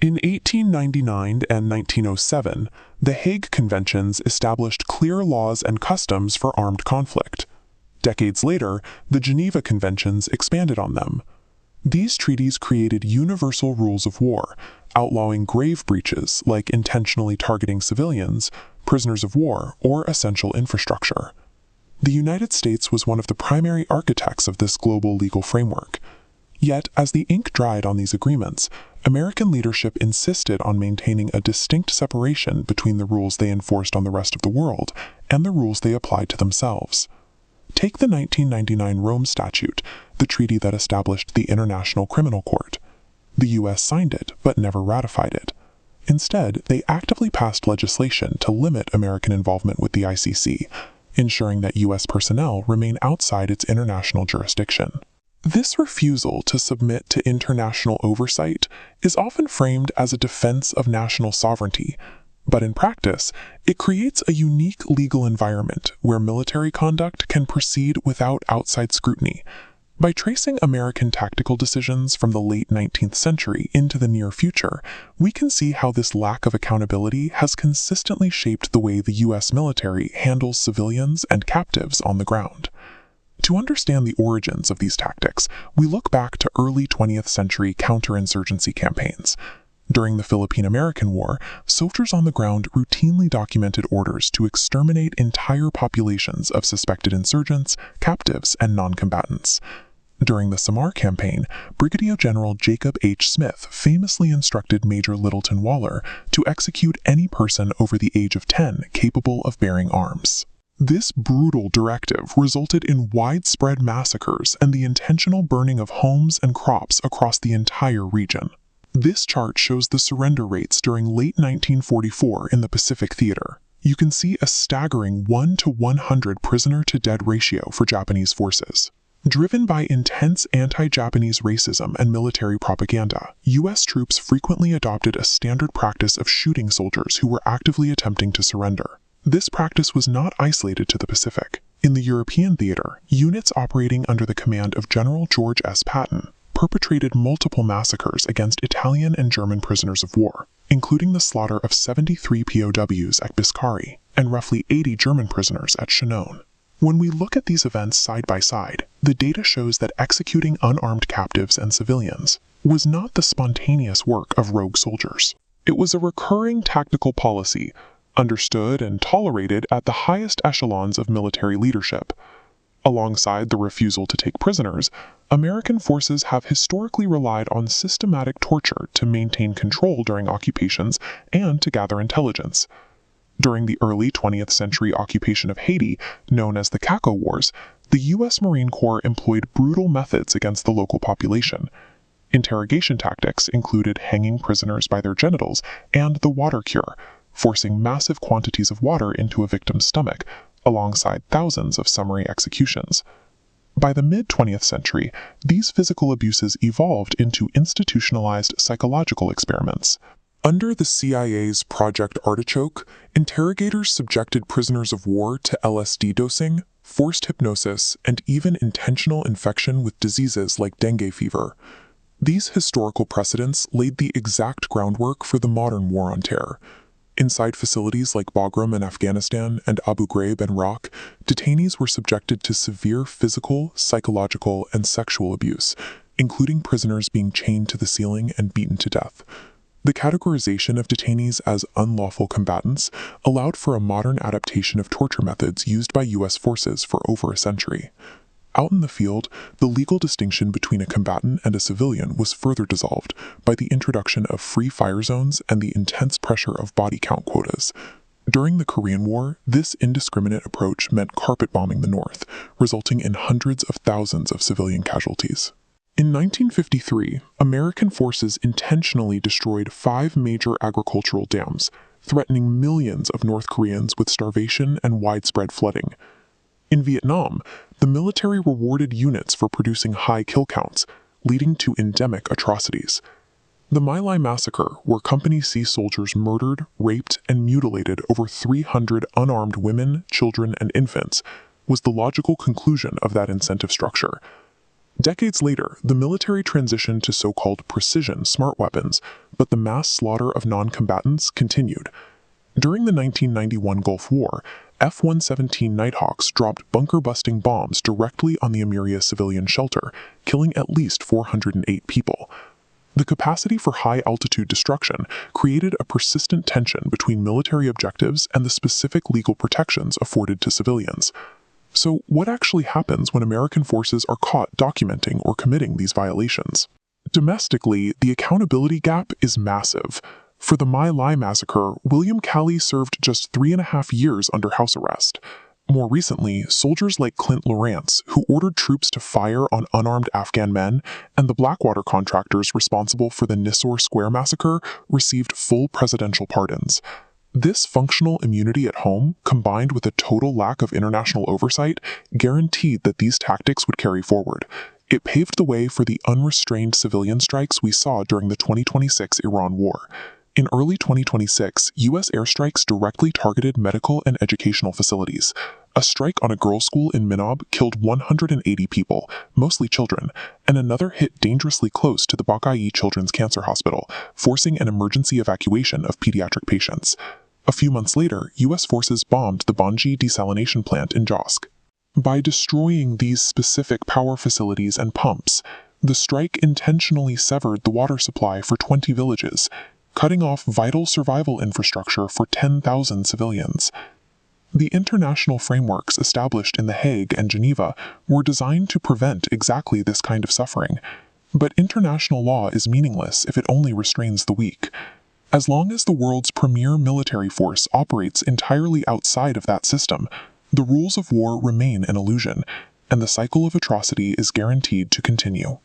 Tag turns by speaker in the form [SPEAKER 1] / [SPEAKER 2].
[SPEAKER 1] In 1899 and 1907, the Hague Conventions established clear laws and customs for armed conflict. Decades later, the Geneva Conventions expanded on them. These treaties created universal rules of war, outlawing grave breaches like intentionally targeting civilians, prisoners of war, or essential infrastructure. The United States was one of the primary architects of this global legal framework. Yet, as the ink dried on these agreements, American leadership insisted on maintaining a distinct separation between the rules they enforced on the rest of the world and the rules they applied to themselves. Take the 1999 Rome Statute, the treaty that established the International Criminal Court. The U.S. signed it, but never ratified it. Instead, they actively passed legislation to limit American involvement with the ICC, ensuring that U.S. personnel remain outside its international jurisdiction. This refusal to submit to international oversight is often framed as a defense of national sovereignty, but in practice, it creates a unique legal environment where military conduct can proceed without outside scrutiny. By tracing American tactical decisions from the late 19th century into the near future, we can see how this lack of accountability has consistently shaped the way the U.S. military handles civilians and captives on the ground. To understand the origins of these tactics, we look back to early 20th century counterinsurgency campaigns. During the Philippine-American War, soldiers on the ground routinely documented orders to exterminate entire populations of suspected insurgents, captives, and non-combatants. During the Samar campaign, Brigadier General Jacob H. Smith famously instructed Major Littleton Waller to execute any person over the age of 10 capable of bearing arms. This brutal directive resulted in widespread massacres and the intentional burning of homes and crops across the entire region. This chart shows the surrender rates during late 1944 in the Pacific Theater. You can see a staggering 1 to 100 prisoner-to-dead ratio for Japanese forces. Driven by intense anti-Japanese racism and military propaganda, U.S. troops frequently adopted a standard practice of shooting soldiers who were actively attempting to surrender. This practice was not isolated to the Pacific. In the European theater, units operating under the command of General George S. Patton perpetrated multiple massacres against Italian and German prisoners of war, including the slaughter of 73 POWs at Biscari and roughly 80 German prisoners at Chinon. When we look at these events side by side, the data shows that executing unarmed captives and civilians was not the spontaneous work of rogue soldiers. It was a recurring tactical policy, understood and tolerated at the highest echelons of military leadership. Alongside the refusal to take prisoners, American forces have historically relied on systematic torture to maintain control during occupations and to gather intelligence. During the early 20th century occupation of Haiti, known as the Caco Wars, the U.S. Marine Corps employed brutal methods against the local population. Interrogation tactics included hanging prisoners by their genitals and the water cure, forcing massive quantities of water into a victim's stomach, alongside thousands of summary executions. By the mid-20th century, these physical abuses evolved into institutionalized psychological experiments. Under the CIA's Project Artichoke, interrogators subjected prisoners of war to LSD dosing, forced hypnosis, and even intentional infection with diseases like dengue fever. These historical precedents laid the exact groundwork for the modern war on terror. Inside facilities like Bagram in Afghanistan and Abu Ghraib in Iraq, detainees were subjected to severe physical, psychological, and sexual abuse, including prisoners being chained to the ceiling and beaten to death. The categorization of detainees as unlawful combatants allowed for a modern adaptation of torture methods used by U.S. forces for over a century. Out in the field, the legal distinction between a combatant and a civilian was further dissolved by the introduction of free fire zones and the intense pressure of body count quotas. During the Korean War, this indiscriminate approach meant carpet bombing the North, resulting in hundreds of thousands of civilian casualties. In 1953, American forces intentionally destroyed 5 major agricultural dams, threatening millions of North Koreans with starvation and widespread flooding. In Vietnam, the military rewarded units for producing high kill counts, leading to endemic atrocities. The My Lai massacre, where Company C soldiers murdered, raped, and mutilated over 300 unarmed women, children, and infants, was the logical conclusion of that incentive structure. Decades later, the military transitioned to so-called precision smart weapons, but the mass slaughter of non-combatants continued. During the 1991 Gulf War, F-117 Nighthawks dropped bunker-busting bombs directly on the Amiria civilian shelter, killing at least 408 people. The capacity for high-altitude destruction created a persistent tension between military objectives and the specific legal protections afforded to civilians. So, what actually happens when American forces are caught documenting or committing these violations? Domestically, the accountability gap is massive. For the My Lai massacre, William Calley served just 3.5 years under house arrest. More recently, soldiers like Clint Lawrence, who ordered troops to fire on unarmed Afghan men, and the Blackwater contractors responsible for the Nisour Square massacre, received full presidential pardons. This functional immunity at home, combined with a total lack of international oversight, guaranteed that these tactics would carry forward. It paved the way for the unrestrained civilian strikes we saw during the 2026 Iran war. In early 2026, U.S. airstrikes directly targeted medical and educational facilities. A strike on a girls' school in Minob killed 180 people, mostly children, and another hit dangerously close to the Bakai Children's Cancer Hospital, forcing an emergency evacuation of pediatric patients. A few months later, U.S. forces bombed the Banji desalination plant in Josk. By destroying these specific power facilities and pumps, the strike intentionally severed the water supply for 20 villages, cutting off vital survival infrastructure for 10,000 civilians. The international frameworks established in The Hague and Geneva were designed to prevent exactly this kind of suffering. But international law is meaningless if it only restrains the weak. As long as the world's premier military force operates entirely outside of that system, the rules of war remain an illusion, and the cycle of atrocity is guaranteed to continue.